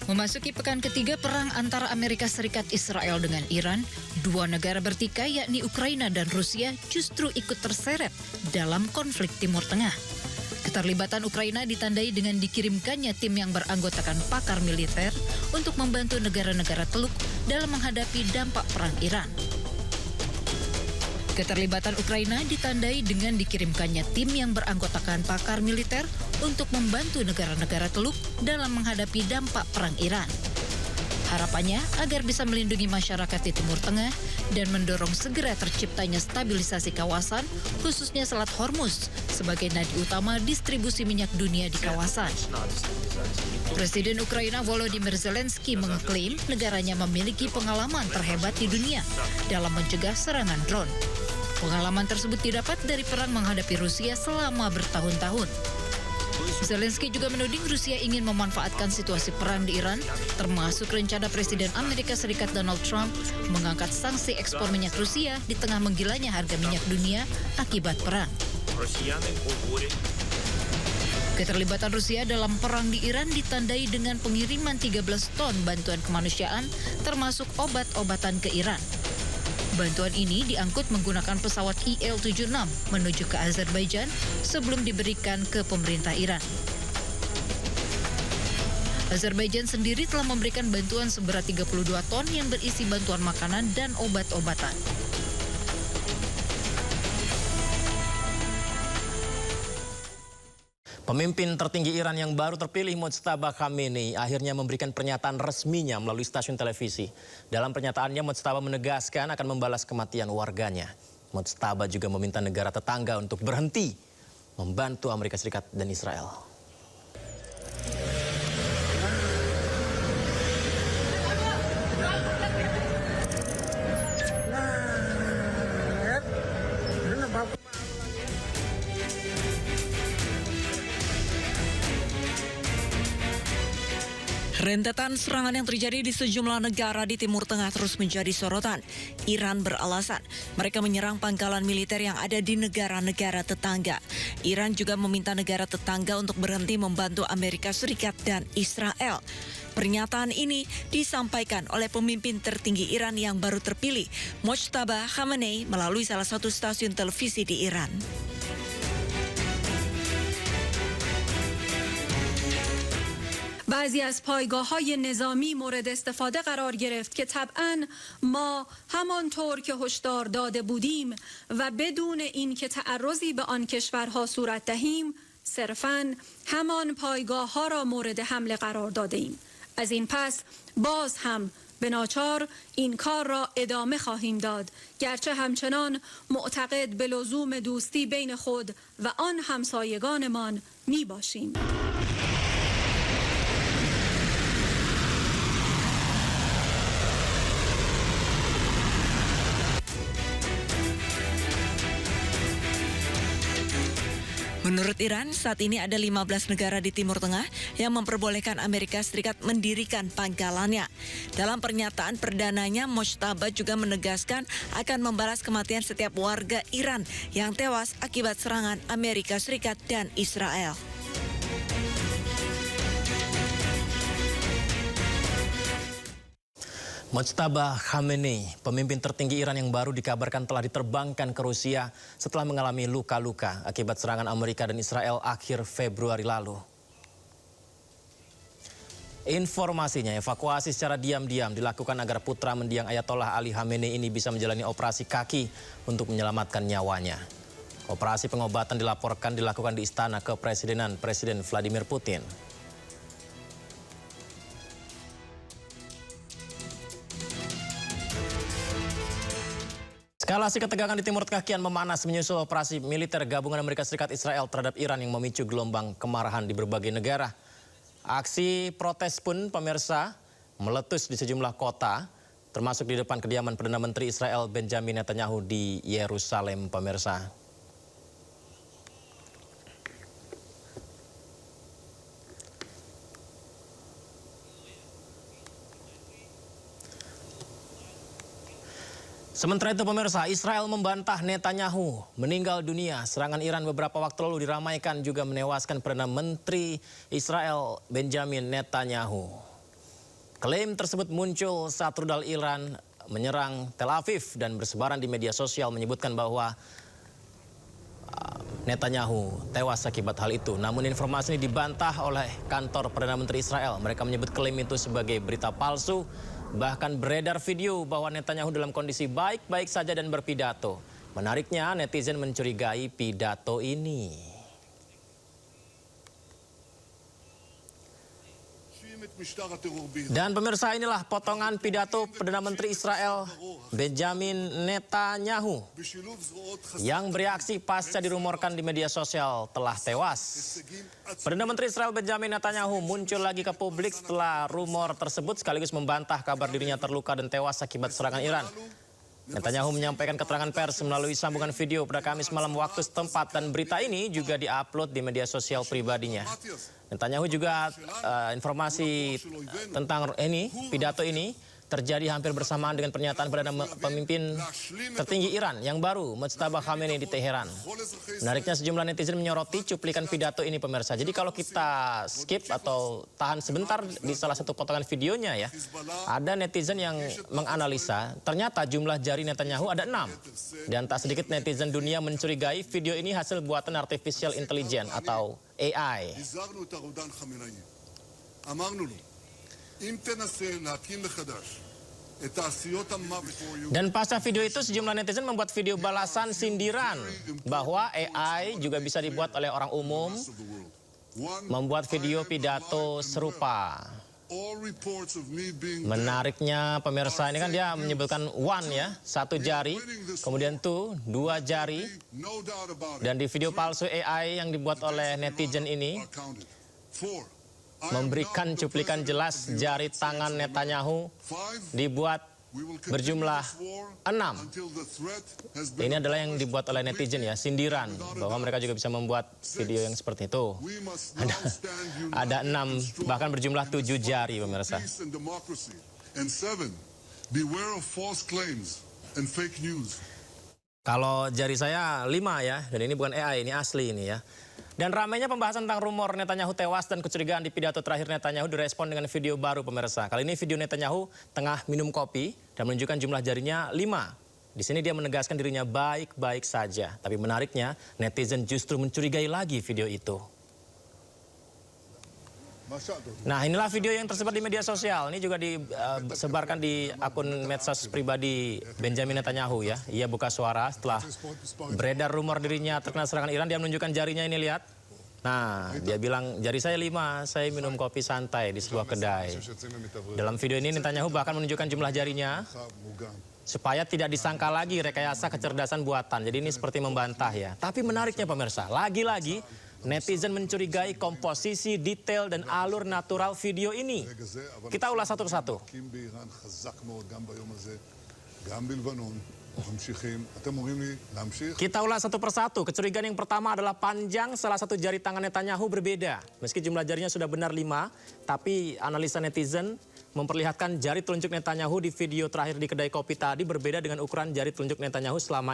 Memasuki pekan ketiga perang antara Amerika Serikat Israel dengan Iran, dua negara bertikai yakni Ukraina dan Rusia justru ikut terseret dalam konflik Timur Tengah. Keterlibatan Ukraina ditandai dengan dikirimkannya tim yang beranggotakan pakar militer untuk membantu negara-negara Teluk dalam menghadapi dampak perang Iran. Keterlibatan Ukraina ditandai dengan dikirimkannya tim yang beranggotakan pakar militer untuk membantu negara-negara Teluk dalam menghadapi dampak perang Iran. Harapannya agar bisa melindungi masyarakat di Timur Tengah dan mendorong segera terciptanya stabilisasi kawasan, khususnya Selat Hormuz, sebagai nadi utama distribusi minyak dunia di kawasan. Presiden Ukraina Volodymyr Zelensky mengklaim negaranya memiliki pengalaman terhebat di dunia dalam mencegah serangan drone. Pengalaman tersebut didapat dari perang menghadapi Rusia selama bertahun-tahun. Zelensky juga menuding Rusia ingin memanfaatkan situasi perang di Iran, termasuk rencana Presiden Amerika Serikat Donald Trump mengangkat sanksi ekspor minyak Rusia di tengah menggilanya harga minyak dunia akibat perang. Keterlibatan Rusia dalam perang di Iran ditandai dengan pengiriman 13 ton bantuan kemanusiaan, termasuk obat-obatan ke Iran. Bantuan ini diangkut menggunakan pesawat Il-76 menuju ke Azerbaijan sebelum diberikan ke pemerintah Iran. Azerbaijan sendiri telah memberikan bantuan seberat 32 ton yang berisi bantuan makanan dan obat-obatan. Pemimpin tertinggi Iran yang baru terpilih Mojtaba Khamenei akhirnya memberikan pernyataan resminya melalui stasiun televisi. Dalam pernyataannya, Mojtaba menegaskan akan membalas kematian warganya. Mojtaba juga meminta negara tetangga untuk berhenti membantu Amerika Serikat dan Israel. Rentetan serangan yang terjadi di sejumlah negara di Timur Tengah terus menjadi sorotan. Iran beralasan mereka menyerang pangkalan militer yang ada di negara-negara tetangga. Iran juga meminta negara tetangga untuk berhenti membantu Amerika Serikat dan Israel. Pernyataan ini disampaikan oleh pemimpin tertinggi Iran yang baru terpilih, Mojtaba Khamenei, melalui salah satu stasiun televisi di Iran. بعضی از پایگاه‌های نظامی مورد استفاده قرار گرفت که طبعاً ما همانطور که هشدار داده بودیم و بدون اینکه تعرضی به آن کشورها صورت دهیم صرفاً همان پایگاه‌ها را مورد حمله قرار داده ایم. از این پس باز هم به ناچار این کار را ادامه خواهیم داد، گرچه همچنان معتقد به لزوم دوستی بین خود و آن همسایگانمان می باشیم. Menurut Iran, saat ini ada 15 negara di Timur Tengah yang memperbolehkan Amerika Serikat mendirikan pangkalannya. Dalam pernyataan perdananya, Mojtaba juga menegaskan akan membalas kematian setiap warga Iran yang tewas akibat serangan Amerika Serikat dan Israel. Mojtaba Khamenei, pemimpin tertinggi Iran yang baru dikabarkan telah diterbangkan ke Rusia setelah mengalami luka-luka akibat serangan Amerika dan Israel akhir Februari lalu. Informasinya, evakuasi secara diam-diam dilakukan agar putra mendiang Ayatollah Ali Khamenei ini bisa menjalani operasi kaki untuk menyelamatkan nyawanya. Operasi pengobatan dilaporkan dilakukan di Istana Kepresidenan Presiden Vladimir Putin. Eskalasi ketegangan di Timur Tengah kian memanas menyusul operasi militer gabungan Amerika Serikat Israel terhadap Iran yang memicu gelombang kemarahan di berbagai negara. Aksi protes pun pemirsa meletus di sejumlah kota, termasuk di depan kediaman Perdana Menteri Israel Benjamin Netanyahu di Yerusalem, pemirsa. Sementara itu pemirsa, Israel membantah Netanyahu meninggal dunia. Serangan Iran beberapa waktu lalu diramaikan juga menewaskan Perdana Menteri Israel Benjamin Netanyahu. Klaim tersebut muncul saat rudal Iran menyerang Tel Aviv dan bersebaran di media sosial menyebutkan bahwa Netanyahu tewas akibat hal itu. Namun informasi ini dibantah oleh kantor Perdana Menteri Israel. Mereka menyebut klaim itu sebagai berita palsu. Bahkan beredar video bahwa Netanyahu dalam kondisi baik-baik saja dan berpidato. Menariknya, netizen mencurigai pidato ini. Dan pemirsa, inilah potongan pidato Perdana Menteri Israel Benjamin Netanyahu yang bereaksi pasca dirumorkan di media sosial telah tewas. Perdana Menteri Israel Benjamin Netanyahu muncul lagi ke publik setelah rumor tersebut sekaligus membantah kabar dirinya terluka dan tewas akibat serangan Iran. Netanyahu menyampaikan keterangan pers melalui sambungan video pada Kamis malam waktu setempat dan berita ini juga diupload di media sosial pribadinya. Netanyahu juga informasi tentang pidato ini terjadi hampir bersamaan dengan pernyataan Perdana Pemimpin tertinggi Iran yang baru, Mojtaba Khamenei di Teheran. Menariknya, sejumlah netizen menyoroti cuplikan pidato ini, pemirsa. Jadi kalau kita skip atau tahan sebentar di salah satu potongan videonya ya, ada netizen yang menganalisa ternyata jumlah jari Netanyahu ada 6. Dan tak sedikit netizen dunia mencurigai video ini hasil buatan artificial intelligence atau AI. Dan pasca video itu sejumlah netizen membuat video balasan sindiran bahwa AI juga bisa dibuat oleh orang umum membuat video pidato serupa. Menariknya, pemirsa, ini kan dia menyebutkan one ya, 1 jari, kemudian 2 jari, dan di video palsu AI yang dibuat oleh netizen ini memberikan cuplikan jelas jari tangan Netanyahu dibuat berjumlah 6. Ini adalah yang dibuat oleh netizen ya, sindiran bahwa mereka juga bisa membuat video yang seperti itu. Ada 6, bahkan berjumlah 7 jari, pemirsa. Kalau jari saya 5 ya, dan ini bukan AI, ini asli ini ya. Dan ramainya pembahasan tentang rumor Netanyahu tewas dan kecurigaan di pidato terakhir Netanyahu direspon dengan video baru, pemirsa. Kali ini video Netanyahu tengah minum kopi dan menunjukkan jumlah jarinya 5. Di sini dia menegaskan dirinya baik-baik saja. Tapi menariknya, netizen justru mencurigai lagi video itu. Nah, inilah video yang tersebar di media sosial. Ini juga disebarkan di akun medsos pribadi Benjamin Netanyahu ya. Ia buka suara setelah beredar rumor dirinya terkena serangan Iran. Dia menunjukkan jarinya ini, lihat. Nah, dia bilang jari saya 5, saya minum kopi santai di sebuah kedai. Dalam video ini Netanyahu bahkan menunjukkan jumlah jarinya supaya tidak disangka lagi rekayasa kecerdasan buatan. Jadi ini seperti membantah ya. Tapi menariknya, pemirsa, lagi-lagi netizen mencurigai komposisi, detail, dan alur natural video ini. Kita ulas satu persatu. Kita ulas satu persatu. Kecurigaan yang pertama adalah panjang salah satu jari tangan Netanyahu berbeda. Meski jumlah jarinya sudah benar 5, tapi analisa netizen memperlihatkan jari telunjuk Netanyahu di video terakhir di kedai kopi tadi berbeda dengan ukuran jari telunjuk Netanyahu selama